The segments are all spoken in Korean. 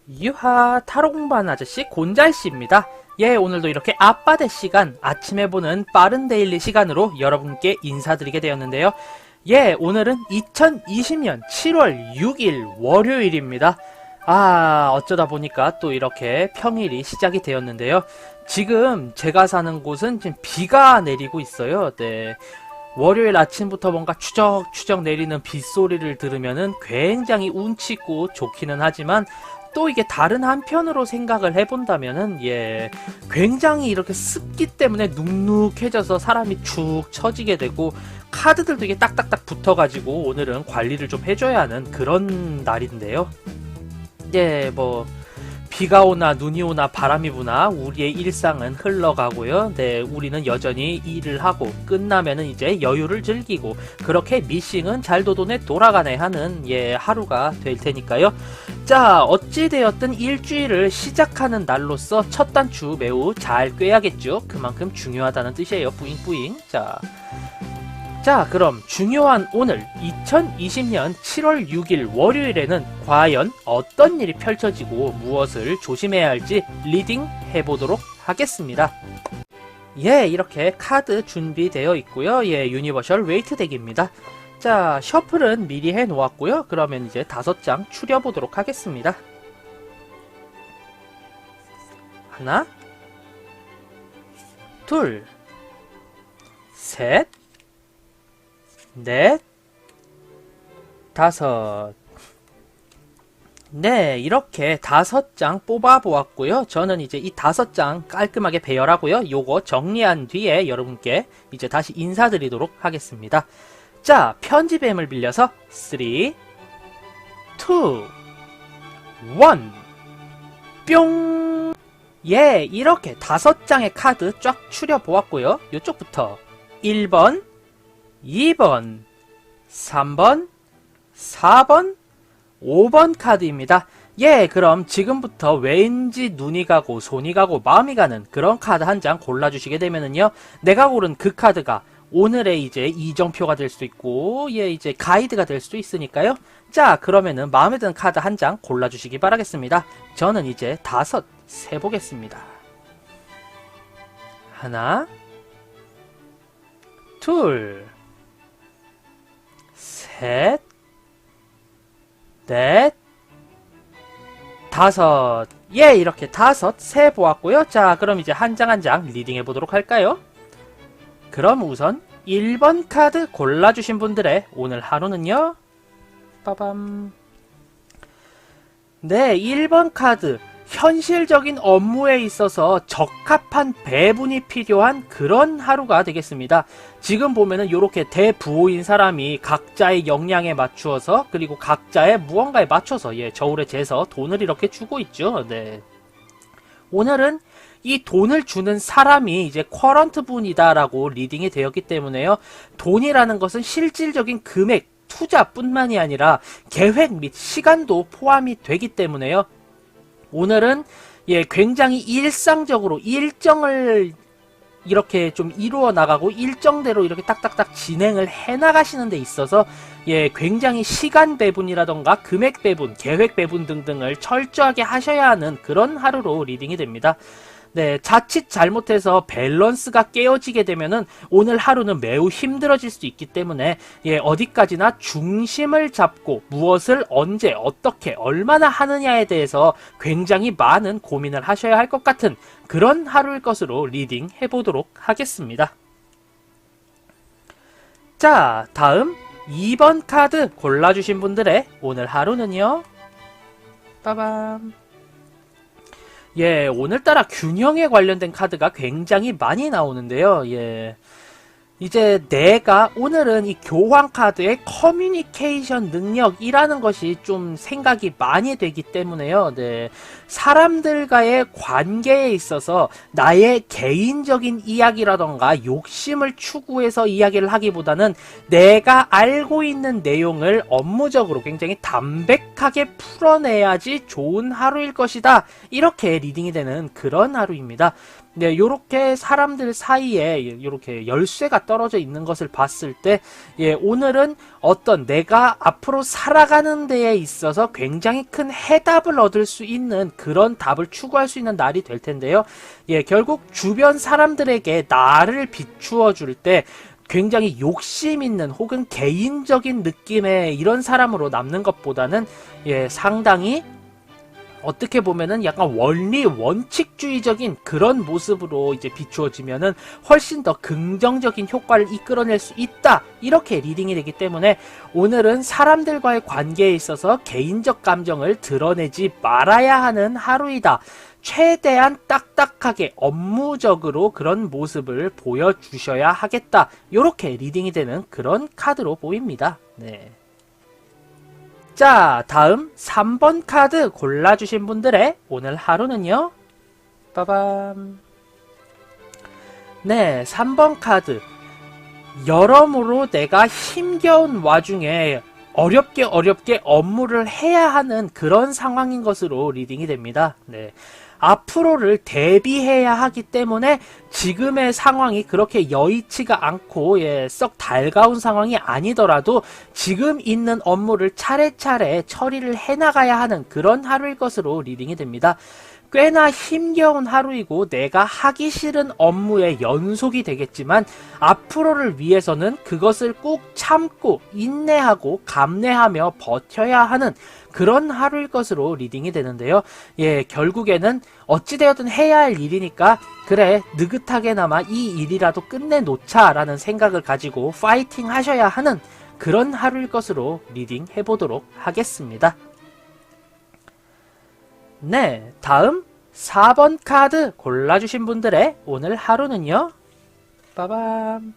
유하 타로 공부하는 아저씨 곤잘씨입니다. 예, 오늘도 이렇게 아빠대 시간, 아침에 보는 빠른 데일리 시간으로 여러분께 인사드리게 되었는데요. 예, 오늘은 2020년 7월 6일 월요일입니다. 어쩌다 보니까 또 이렇게 평일이 시작이 되었는데요. 지금 제가 사는 곳은 지금 비가 내리고 있어요. 네. 월요일 아침부터 뭔가 추적추적 내리는 빗소리를 들으면은 굉장히 운치있고 좋기는 하지만 또 이게 다른 한편으로 생각을 해본다면은 굉장히 이렇게 습기 때문에 눅눅해져서 사람이 축 처지게 되고 카드들도 이게 딱딱딱 붙어가지고 오늘은 관리를 좀 해줘야 하는 그런 날인데요. 비가 오나 눈이 오나 바람이 부나 우리의 일상은 흘러가고요. 네, 우리는 여전히 일을 하고 끝나면은 이제 여유를 즐기고 그렇게 미싱은 잘 도돈에 돌아가네 하는 하루가 될 테니까요. 자, 어찌되었든 일주일을 시작하는 날로서 첫 단추 매우 잘 꿰야겠죠. 그만큼 중요하다는 뜻이에요. 뿌잉뿌잉. 자, 그럼 중요한 오늘 2020년 7월 6일 월요일에는 과연 어떤 일이 펼쳐지고 무엇을 조심해야 할지 리딩 해보도록 하겠습니다. 이렇게 카드 준비되어 있고요. 유니버셜 웨이트 덱입니다. 자, 셔플은 미리 해놓았고요. 그러면 이제 5장 추려보도록 하겠습니다. 하나, 둘, 셋, 넷, 다섯. 네, 이렇게 5장 뽑아보았고요. 저는 이제 이 5장 깔끔하게 배열하고요. 요거 정리한 뒤에 여러분께 이제 다시 인사드리도록 하겠습니다. 자, 편집앱을 빌려서 3, 2, 1 뿅! 이렇게 5장의 카드 쫙 추려보았고요. 요쪽부터 1번, 2번, 3번, 4번, 5번 카드입니다. 그럼 지금부터 왠지 눈이 가고 손이 가고 마음이 가는 그런 카드 한 장 골라주시게 되면은요, 내가 고른 그 카드가 오늘의 이제 이정표가 될 수도 있고, 이제 가이드가 될 수도 있으니까요. 자, 그러면은 마음에 드는 카드 한 장 골라주시기 바라겠습니다. 저는 이제 5 세보겠습니다. 하나, 둘, 셋, 넷, 다섯. 이렇게 5 세보았고요. 자, 그럼 이제 한 장 한 장 리딩 해보도록 할까요? 그럼 우선 1번 카드 골라주신 분들의 오늘 하루는요, 빠밤. 네, 1번 카드. 현실적인 업무에 있어서 적합한 배분이 필요한 그런 하루가 되겠습니다. 지금 보면은 이렇게 대부호인 사람이 각자의 역량에 맞추어서 그리고 각자의 무언가에 맞춰서 저울에 재서 돈을 이렇게 주고 있죠. 네. 오늘은 이 돈을 주는 사람이 이제 쿼런트 분이다라고 리딩이 되었기 때문에요. 돈이라는 것은 실질적인 금액, 투자뿐만이 아니라 계획 및 시간도 포함이 되기 때문에요. 오늘은 굉장히 일상적으로 일정을 이렇게 좀 이루어 나가고 일정대로 이렇게 딱딱딱 진행을 해 나가시는 데 있어서 굉장히 시간 배분이라던가 금액 배분, 계획 배분 등등을 철저하게 하셔야 하는 그런 하루로 리딩이 됩니다. 네, 자칫 잘못해서 밸런스가 깨어지게 되면은 오늘 하루는 매우 힘들어질 수 있기 때문에 어디까지나 중심을 잡고 무엇을 언제 어떻게 얼마나 하느냐에 대해서 굉장히 많은 고민을 하셔야 할 것 같은 그런 하루일 것으로 리딩 해보도록 하겠습니다. 자, 다음 2번 카드 골라주신 분들의 오늘 하루는요, 빠밤. 오늘따라 균형에 관련된 카드가 굉장히 많이 나오는데요. 이제 내가 오늘은 이 교황 카드의 커뮤니케이션 능력이라는 것이 좀 생각이 많이 되기 때문에요. 네. 사람들과의 관계에 있어서 나의 개인적인 이야기라던가 욕심을 추구해서 이야기를 하기보다는 내가 알고 있는 내용을 업무적으로 굉장히 담백하게 풀어내야지 좋은 하루일 것이다. 이렇게 리딩이 되는 그런 하루입니다. 네, 요렇게 사람들 사이에 요렇게 열쇠가 떨어져 있는 것을 봤을 때, 예, 오늘은 어떤 내가 앞으로 살아가는 데에 있어서 굉장히 큰 해답을 얻을 수 있는 그런 답을 추구할 수 있는 날이 될 텐데요. 예, 결국 주변 사람들에게 나를 비추어 줄 때, 굉장히 욕심 있는 혹은 개인적인 느낌의 이런 사람으로 남는 것보다는 예, 상당히 어떻게 보면은 약간 원리 원칙주의적인 그런 모습으로 이제 비추어지면은 훨씬 더 긍정적인 효과를 이끌어낼 수 있다, 이렇게 리딩이 되기 때문에 오늘은 사람들과의 관계에 있어서 개인적 감정을 드러내지 말아야 하는 하루이다. 최대한 딱딱하게 업무적으로 그런 모습을 보여주셔야 하겠다, 요렇게 리딩이 되는 그런 카드로 보입니다. 네. 자, 다음 3번 카드 골라주신 분들의 오늘 하루는요. 빠밤. 네, 3번 카드. 여러모로 내가 힘겨운 와중에 어렵게 업무를 해야 하는 그런 상황인 것으로 리딩이 됩니다. 네. 앞으로를 대비해야 하기 때문에 지금의 상황이 그렇게 여의치가 않고 예, 썩 달가운 상황이 아니더라도 지금 있는 업무를 차례차례 처리를 해나가야 하는 그런 하루일 것으로 리딩이 됩니다. 꽤나 힘겨운 하루이고 내가 하기 싫은 업무의 연속이 되겠지만 앞으로를 위해서는 그것을 꾹 참고 인내하고 감내하며 버텨야 하는 그런 하루일 것으로 리딩이 되는데요. 예, 결국에는 어찌되었든 해야 할 일이니까 그래, 느긋하게나마 이 일이라도 끝내놓자 라는 생각을 가지고 파이팅 하셔야 하는 그런 하루일 것으로 리딩 해보도록 하겠습니다. 네, 다음 4번 카드 골라주신 분들의 오늘 하루는요. 빠밤.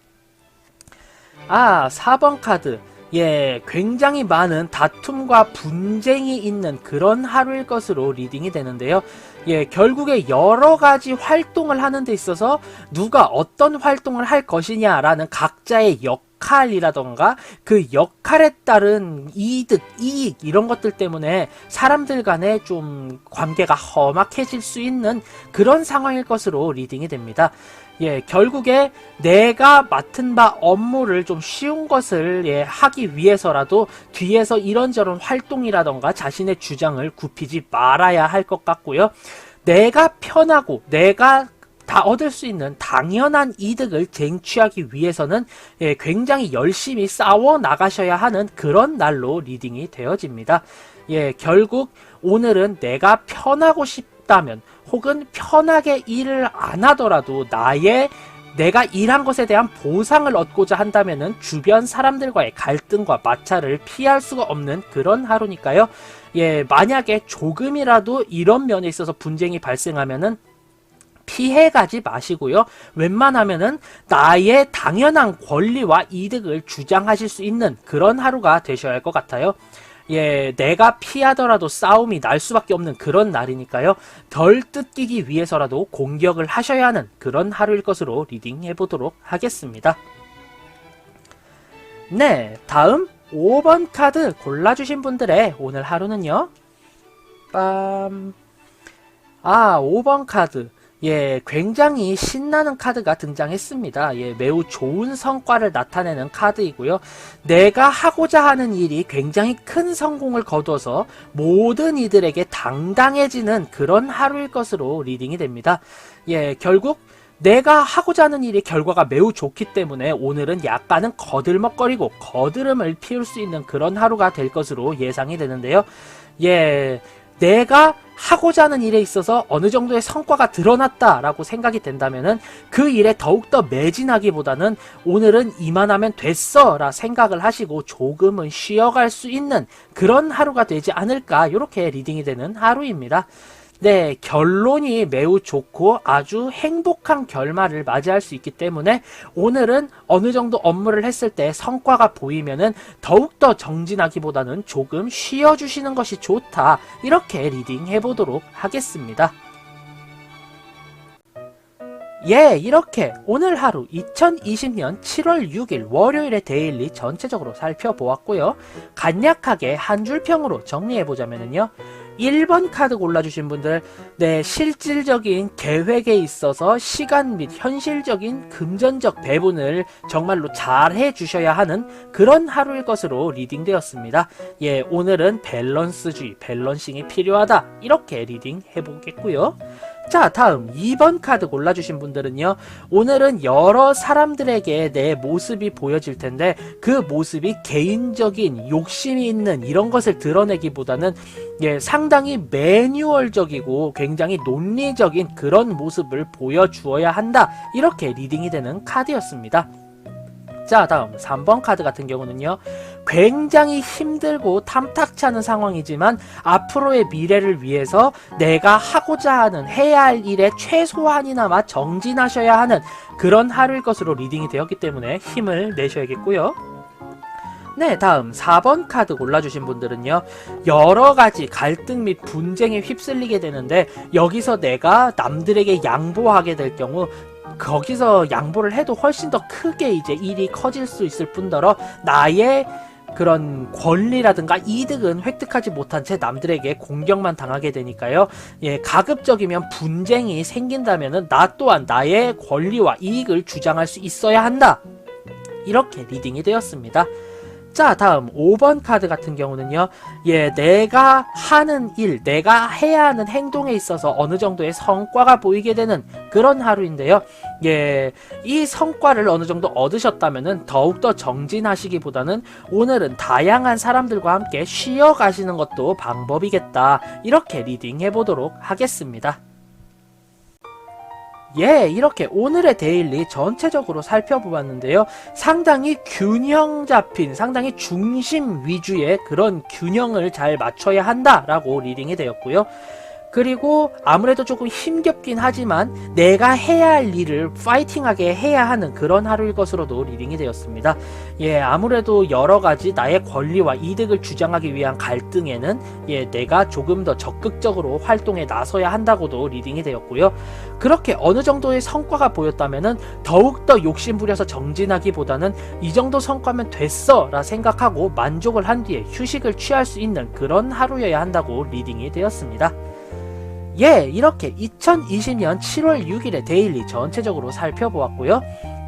4번 카드. 예, 굉장히 많은 다툼과 분쟁이 있는 그런 하루일 것으로 리딩이 되는데요. 예, 결국에 여러 가지 활동을 하는 데 있어서 누가 어떤 활동을 할 것이냐라는 각자의 역할이라던가 그 역할에 따른 이득, 이익 이런 것들 때문에 사람들 간에 좀 관계가 험악해질 수 있는 그런 상황일 것으로 리딩이 됩니다. 예, 결국에 내가 맡은 바 업무를 좀 쉬운 것을 예, 하기 위해서라도 뒤에서 이런저런 활동이라던가 자신의 주장을 굽히지 말아야 할 것 같고요. 내가 편하고 내가 다 얻을 수 있는 당연한 이득을 쟁취하기 위해서는 예, 굉장히 열심히 싸워 나가셔야 하는 그런 날로 리딩이 되어집니다. 예, 결국 오늘은 내가 편하고 싶다면 혹은 편하게 일을 안 하더라도 내가 일한 것에 대한 보상을 얻고자 한다면은 주변 사람들과의 갈등과 마찰을 피할 수가 없는 그런 하루니까요. 예, 만약에 조금이라도 이런 면에 있어서 분쟁이 발생하면은 피해가지 마시고요. 웬만하면은 나의 당연한 권리와 이득을 주장하실 수 있는 그런 하루가 되셔야 할 것 같아요. 예, 내가 피하더라도 싸움이 날 수밖에 없는 그런 날이니까요. 덜 뜯기기 위해서라도 공격을 하셔야 하는 그런 하루일 것으로 리딩 해보도록 하겠습니다. 네, 다음 5번 카드 골라주신 분들의 오늘 하루는요. 빰. 5번 카드. 예, 굉장히 신나는 카드가 등장했습니다. 예, 매우 좋은 성과를 나타내는 카드이고요. 내가 하고자 하는 일이 굉장히 큰 성공을 거둬서 모든 이들에게 당당해지는 그런 하루일 것으로 리딩이 됩니다. 예, 결국 내가 하고자 하는 일의 결과가 매우 좋기 때문에 오늘은 약간은 거들먹거리고 거드름을 피울 수 있는 그런 하루가 될 것으로 예상이 되는데요. 예, 내가 하고자 하는 일에 있어서 어느 정도의 성과가 드러났다라고 생각이 된다면은 그 일에 더욱더 매진하기보다는 오늘은 이만하면 됐어 라 생각을 하시고 조금은 쉬어갈 수 있는 그런 하루가 되지 않을까, 이렇게 리딩이 되는 하루입니다. 네, 결론이 매우 좋고 아주 행복한 결말을 맞이할 수 있기 때문에 오늘은 어느 정도 업무를 했을 때 성과가 보이면은 더욱더 정진하기보다는 조금 쉬어주시는 것이 좋다, 이렇게 리딩 해보도록 하겠습니다. 예, 이렇게 오늘 하루 2020년 7월 6일 월요일의 데일리 전체적으로 살펴보았고요. 간략하게 한 줄 평으로 정리해보자면요. 1번 카드 골라주신 분들, 네, 실질적인 계획에 있어서 시간 및 현실적인 금전적 배분을 정말로 잘 해주셔야 하는 그런 하루일 것으로 리딩되었습니다. 예, 오늘은 밸런스주의, 밸런싱이 필요하다, 이렇게 리딩 해보겠고요. 자, 다음 2번 카드 골라주신 분들은요, 오늘은 여러 사람들에게 내 모습이 보여질 텐데 그 모습이 개인적인 욕심이 있는 이런 것을 드러내기보다는 예, 상당히 매뉴얼적이고 굉장히 논리적인 그런 모습을 보여주어야 한다, 이렇게 리딩이 되는 카드였습니다. 자, 다음 3번 카드 같은 경우는요, 굉장히 힘들고 탐탁치 않은 상황이지만 앞으로의 미래를 위해서 내가 하고자 하는, 해야 할 일에 최소한이나마 정진하셔야 하는 그런 하루일 것으로 리딩이 되었기 때문에 힘을 내셔야겠고요. 네, 다음 4번 카드 골라주신 분들은요, 여러가지 갈등 및 분쟁에 휩쓸리게 되는데 여기서 내가 남들에게 양보하게 될 경우 거기서 양보를 해도 훨씬 더 크게 이제 일이 커질 수 있을 뿐더러 나의 그런 권리라든가 이득은 획득하지 못한 채 남들에게 공격만 당하게 되니까요. 예, 가급적이면 분쟁이 생긴다면은 나 또한 나의 권리와 이익을 주장할 수 있어야 한다, 이렇게 리딩이 되었습니다. 자, 다음 5번 카드 같은 경우는요, 예, 내가 하는 일, 내가 해야 하는 행동에 있어서 어느 정도의 성과가 보이게 되는 그런 하루인데요. 예, 이 성과를 어느 정도 얻으셨다면은 더욱더 정진하시기보다는 오늘은 다양한 사람들과 함께 쉬어 가시는 것도 방법이겠다, 이렇게 리딩 해보도록 하겠습니다. 예, 이렇게 오늘의 데일리 전체적으로 살펴보았는데요. 상당히 균형 잡힌, 상당히 중심 위주의 그런 균형을 잘 맞춰야 한다라고 리딩이 되었고요. 그리고 아무래도 조금 힘겹긴 하지만 내가 해야 할 일을 파이팅하게 해야 하는 그런 하루일 것으로도 리딩이 되었습니다. 예, 아무래도 여러가지 나의 권리와 이득을 주장하기 위한 갈등에는 예, 내가 조금 더 적극적으로 활동에 나서야 한다고도 리딩이 되었고요. 그렇게 어느 정도의 성과가 보였다면은 더욱더 욕심부려서 정진하기보다는 이 정도 성과면 됐어 라 생각하고 만족을 한 뒤에 휴식을 취할 수 있는 그런 하루여야 한다고 리딩이 되었습니다. 예, 이렇게 2020년 7월 6일의 데일리 전체적으로 살펴보았고요.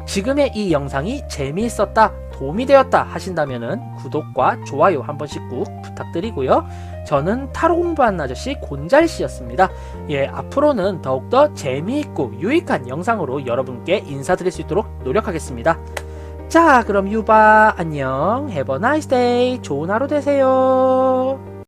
지금의 이 영상이 재미있었다, 도움이 되었다 하신다면은 구독과 좋아요 한 번씩 꾹 부탁드리고요. 저는 타로 공부하는 아저씨 곤잘씨였습니다. 예, 앞으로는 더욱더 재미있고 유익한 영상으로 여러분께 인사드릴 수 있도록 노력하겠습니다. 자, 그럼 유바 안녕, have a nice day, 좋은 하루 되세요.